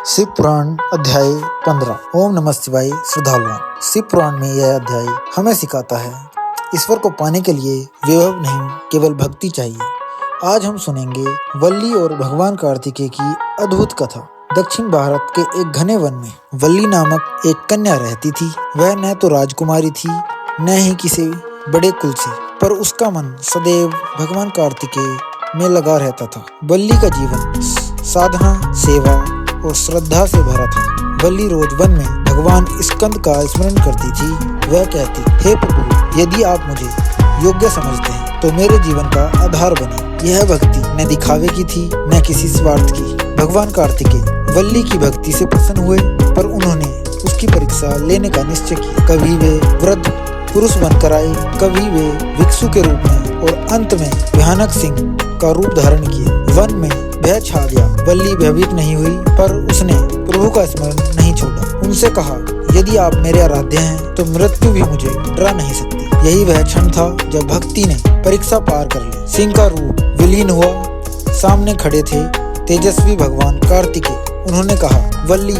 शिव पुराण अध्याय 15। ओम नमः शिवाय। श्रद्धालुओं, शिव पुराण में यह अध्याय हमें सिखाता है ईश्वर को पाने के लिए वैभव नहीं, केवल भक्ति चाहिए। आज हम सुनेंगे वल्ली और भगवान कार्तिकेय की अद्भुत कथा। दक्षिण भारत के एक घने वन में वल्ली नामक एक कन्या रहती थी। वह न तो राजकुमारी थी, न ही किसी बड़े कुल से, पर उसका मन सदैव भगवान कार्तिकेय में लगा रहता था। वल्ली का जीवन साधना, सेवा और श्रद्धा से भरा था। वल्ली रोज वन में भगवान स्कंद का स्मरण करती थी। वह कहती, हे प्रभु, यदि आप मुझे योग्य समझते हैं तो मेरे जीवन का आधार बने। यह भक्ति न दिखावे की थी, न किसी स्वार्थ की। भगवान कार्तिकेय वल्ली की भक्ति से प्रसन्न हुए, पर उन्होंने उसकी परीक्षा लेने का निश्चय किया। कभी वे वृद्ध पुरुष बनकर आए, कभी वे भिक्षु के रूप में, और अंत में भयानक सिंह का रूप धारण किए। वन में भय छा गया। वल्ली भयभीत नहीं हुई, पर उसने प्रभु का स्मरण नहीं छोड़ा। उनसे कहा, यदि आप मेरे आराध्य हैं तो मृत्यु भी मुझे डरा नहीं सकती। यही वह क्षण था जब भक्ति ने परीक्षा पार कर ली। सिंह का रूप विलीन हुआ। सामने खड़े थे तेजस्वी भगवान कार्तिकेय। उन्होंने कहा, वल्ली,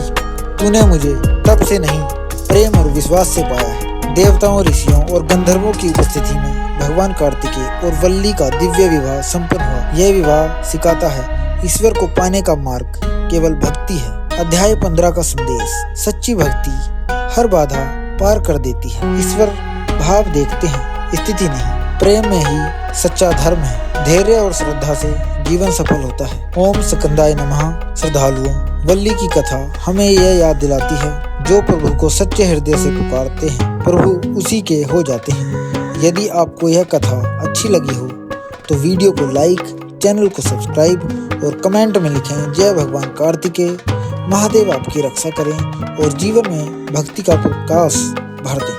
तूने मुझे तप से नहीं, प्रेम और विश्वास से पाया है। देवताओं, ऋषियों और गंधर्वों की उपस्थिति में भगवान कार्तिकेय और वल्ली का दिव्य विवाह संपन्न हुआ। यह विवाह सिखाता है ईश्वर को पाने का मार्ग केवल भक्ति है। अध्याय 15 का संदेश। सच्ची भक्ति हर बाधा पार कर देती है। ईश्वर भाव देखते हैं, स्थिति नहीं। प्रेम में ही सच्चा धर्म है। धैर्य और श्रद्धा से जीवन सफल होता है। ओम स्कंदाय नमः। श्रद्धालुओं, वल्ली की कथा हमें यह याद दिलाती है, जो प्रभु को सच्चे हृदय से पुकारते हैं, प्रभु उसी के हो जाते हैं। यदि आपको यह कथा अच्छी लगी हो तो वीडियो को लाइक, चैनल को सब्सक्राइब और कमेंट में लिखें, जय भगवान कार्तिकेय। महादेव आपकी रक्षा करें और जीवन में भक्ति का प्रकाश भर दें।